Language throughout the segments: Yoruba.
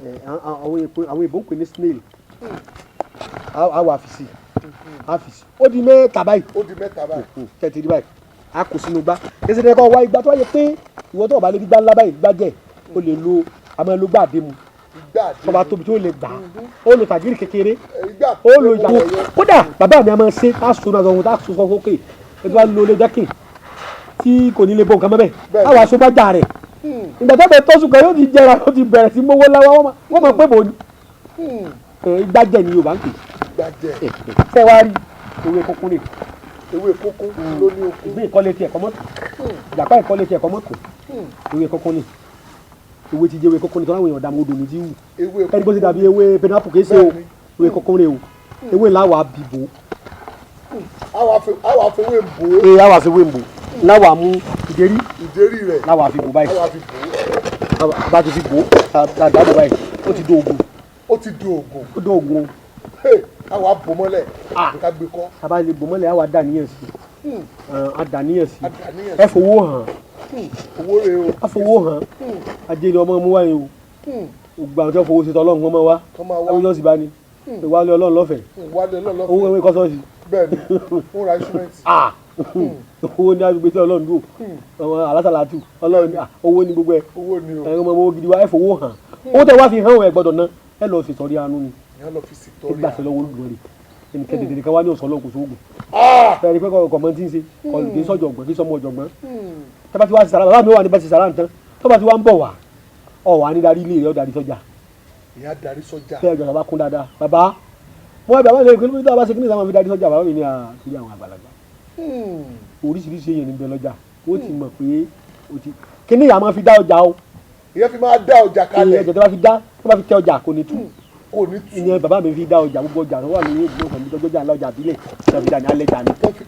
àwọn ìbò ń pè ní snail àwọn àfìsí ó di mẹ́ta báyìí tẹ̀tì rí báyìí a kò sínú gbá kẹsì ní ẹ̀kọ́ wá ìgbà tó wáyé pé ìwọ tó wà bá lè gbá ńlá báyìí gbá jẹ́ o lè lo àmọ́ ló gbà dé mu tọba tóbi tí ó lè gbà ó lo tàgírí kékeré ó lo ìyàwó kódà bàbá mi a máa ṣe tá a sọ náà sọ tá a sọ sókè ẹ tó bá lo lè jẹ́kì tí kò ní lè bọ nǹkan mọ́ bẹ́ẹ̀ àwọn aṣọ bá jà rẹ̀ ìgbà tó bẹ tọ́sùn kan yóò ti jẹra yóò ti bẹ̀rẹ̀ sí mówó láwa wọ́n mọ̀ pé bò ní ìgbàjẹ́ ni Yorùbá ń pè ṣé wàá rí ewé kókó rè ewé kókó ló ní okun ìgbín ìkọ́lé tiẹ̀ kọ́ mọ́tò ìjàpá ìkọ́lé tiẹ̀ kọ́ mọ́tò ewé kókó ni ewé ti jẹ́ ewé kókó ni tọ́lá àwọn èèyàn dààmú odò ní ti wù ẹni bó ti dàbí ewé pẹnápù kìí ṣe o ewé kókó rè o ewé làwà bìbò àwa fowó bò ó ee àwa fowó bò láwà mú ìdérí rẹ̀ láwà fi bò báyìí bá ti fi bò dáadáa bò báyìí ó ti do oògùn àwa bò mọ́lẹ̀ ká gbé kọ́ àbá lè bò mọ́lẹ̀ àwa dà níyàn sí àdàníyàn sí ẹ fowó hàn owó rẹ o a fowó hàn ajé ni ọmọ mú wáyé o gbogbo àwọn tí wọ́n fowó sí tọ́lọ́run kọ́ máa wá àwọn yóò sì bá ní ìwálé Ọlọ́run lọ́fẹ̀ẹ́ owó ẹ̀wé kọ́sọ́ọ̀sì bẹ́ẹ̀ni fún ra instrument owó ní agbègbè tí Ọlọ́run dùn àwọn alásàlátù Ọlọ́run ní owó ní gbogbo ẹ̀ ọmọ owó gidi wa ẹ fowó hàn owó tẹ wá fi hàn ẹ gbọ́dọ̀ ná ẹ lọ fi sọrí àánú ni ẹ gbà sí lọ́wọ́ olùdókòrè ẹnìkan tètè kan wá ní ọ̀sán lọ́kùn sóògùn fẹ́ẹ́ pé kọ̀ọ̀kan tí ń ṣe kì í sọ̀jọ̀gbọ́n kì í sọmọ ọ̀jọ̀gbọ́n tẹ́bá ti wá sí sàrà bàbá mi wà níbẹ̀ sí sàrà nǹkan tọ́ba ti wá ń bọ̀ wá ọ̀wà ní darí ilé rẹ̀ ó darí sọ́jà fẹ́ẹ́ jọ̀sà bá kún dáadáa bàbá mo ẹ̀bẹ̀ àwọn ènìyàn pé níbi tó bá ṣe kí ní ìsáwọn fi darí sọ́jà bàbá mi ní àkúrẹ́ àwọn àgbàlagbà oríṣiríṣi èèyàn níbẹ̀ lọ́jà ó ti mọ̀ pé kí ní ìyá máa fi dá ọjà o ìyẹn fi máa dá ọjà kalẹ̀ ẹ̀jẹ̀ tó bá fi tẹ ọjà kò ní tú ìyẹn bàbá mi fi dá ọjà gbogbo ọjà tó wà ní ìlú ọ̀sán nítorí ọjà ńlá ọjà àbílẹ̀ ìjọba ní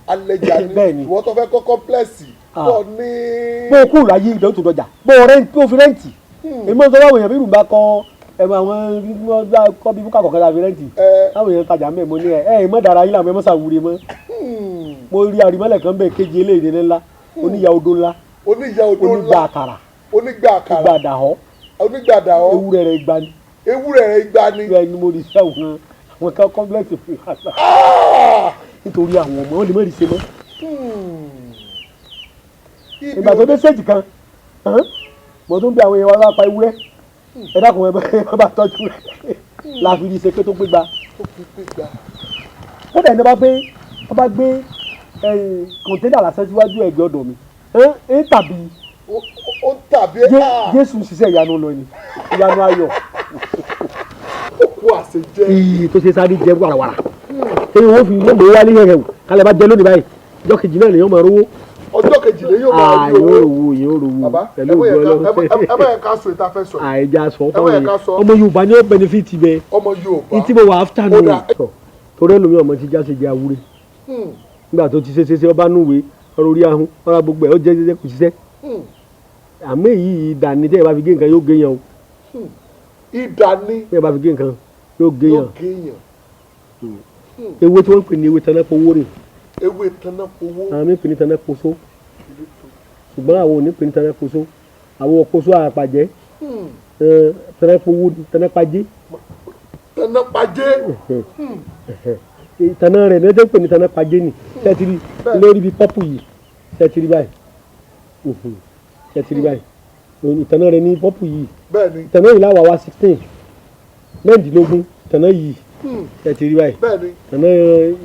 alẹ́jà ni ìwọ́n tó fẹ́ kọ́ kọ́ńplẹ́ẹ̀sì tó ní. bó o kúrò láyé ìdánwò tó dọjà bó o fi rẹ́ǹtì èmi ò sọ láwọn èèyàn bí ìrùbá kọ àwọn kọ́ bí búkà kọ̀ọ̀kan láfi rẹ́ǹtì láwọn èèyàn tajà mẹ́ mo ní mọ́ dára yín làwọn ẹ̀ mọ́ sàwúre mọ́ mo rí àrímọ́lẹ̀ kan bẹ́ẹ̀ kéje eléyìí ńlá oníyà odó ńlá onígbà àkàrà onígbàdàhọ́ ewúrẹ́ rẹ̀ gbani bẹ́ẹ̀ ni mo rí sí àwọn kan kọ́ńplẹ́ẹ̀sì fún yàrá nítorí àwọn ọmọ wọn lè má rí ṣe mọ́. ìgbà tó dé séèjì kan mo tún bí àwọn èèyàn wá pa ewúrẹ́ ẹ dákun ẹ bá tọ́jú rẹ̀ láfi rí ṣe pé tó gbégbá. ó dẹ̀ ní wọ́n bá gbé kọ̀ǹténà lásán síwájú ẹ̀gbẹ́ ọ̀dọ̀ mi tàbí Jésù ṣiṣẹ́ ìyanu lọ ni ìyanu ayọ̀ tó ṣe sáré jẹ wàràwàrà ẹni wọ́n fi lóògbé wálé yẹ̀rẹ̀ wò kálẹ̀ bá jẹ lónìí báyìí ọjọ́ kejì náà lèyàn máa rówó. ọjọ́ kejì lèyàn máa rówó yóò rówó pẹ̀lú ògbó ẹ bá yẹn ká sọ ìta fẹ́ sọ. àìjà sọ fáwọn yẹn ọmọ Yorùbá ni ó benefit bẹ ní tí mo wà after nù torí ẹlòmí ọmọ ti já ṣe jẹ àwúrẹ nígbà tó ti ṣe ọba núwèé ọ̀rọ̀ orí ahun ọ̀rọ̀ gbogbo ẹ̀ ó jẹ́ kò ṣiṣẹ́ àmọ́ èyí ìdání tẹ́ ẹ bá fi gé nǹkan yóò gé yàn o. ìdání tẹ́ ẹ bá fi gé nǹkan yóò gé yàn. ewé tí wọ́n ń pè ní ewé tanapowó rè. ewé tanapowó. àwọn mi pè ní tanaposo ṣùgbọ́n àwọn ò ní pè ní tanaposo àwọn òposo àpàjẹ́ tanapowó tanapajé. ìtànà rẹ̀ ní ọjọ́ pè ní tanapajé ni tẹ́tìrì lórí bíi pọ́pù yìí tẹ́tìrì báyìí tẹ́tìrì báyìí ìtànà rẹ̀ ní pọ́pù yìí ìtànà yìí láwàá wá 16 mẹ́rìndínlógún ìtànà yìí tẹ́tìrì báyìí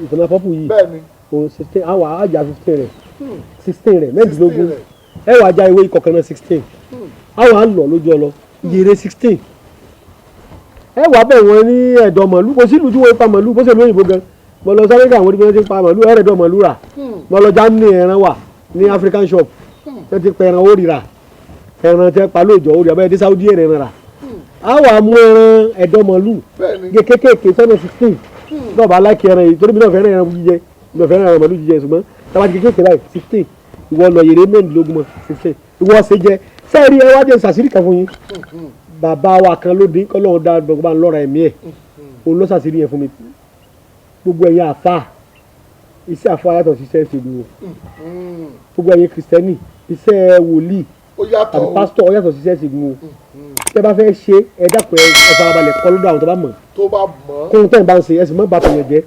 ìtànà pọ́pù yìí 16 àwà àjà 15 rẹ̀ 16 rẹ̀ mẹ́rìndínlógún ẹ wàá já ewé ìkọ̀kan náà 16 àwà á lọ lójú ọlọ yèrè 16 ẹ wàá bẹ̀ wọ́n ní ẹ̀dọ̀ màlúù kò sí ìlú tí wọ́n pa màlúù bó ṣe lóyìnbó gan mo lọ sáré káwọn oníbi wọn ti pa màlúù ẹ̀rẹ̀dọ̀ màlúù rà mo lọ já ní ẹran wà ní African shop ẹ ti pa ẹran ó rira ẹran tẹ pa lóòjọ́ ó rí abẹ́rẹ́ dé Saudi ẹran rà á wà mú ẹran ẹ̀dọ̀ màlúù kékèké sọ́nà 16 náà bá láìkí ẹran yìí torí mi náà fẹ́ràn ẹran jíjẹ mi náà fẹ́ràn ẹran màlúù jíjẹ ṣùgbọ́n tábà ti kékèké báyìí 16 ìwọ lọ yèrè mẹ́rìndínlógún mọ́ 16 ìwọ ṣe jẹ sẹ́ẹ̀rí ẹ wá jẹ́ sàṣírí kan fún yín bàbá wa kan ló dín kọ́lọ́run dá gbogbo àwọn lọ́ra ẹ̀mí ẹ̀ òun ló ṣàṣírí yẹn fún mi gbogbo ẹ̀yin àfa iṣẹ́ àfa yàtọ̀ sí iṣẹ́ ìṣèlú o gbogbo ẹ̀yin kìrìsìtẹ́nì iṣẹ́ wòlíì àti pásítọ̀ yàtọ̀ sí iṣẹ́ ìṣèlú o tẹ́ bá fẹ́ ṣe ẹ dákun ẹ farabalẹ̀ kọ́ lọ́dọ̀ àwọn tó bá mọ̀. tó bá mọ̀. kóhun tẹ́ ẹ bá ń ṣe ẹ sì mọ́ bàtò yẹn jẹ́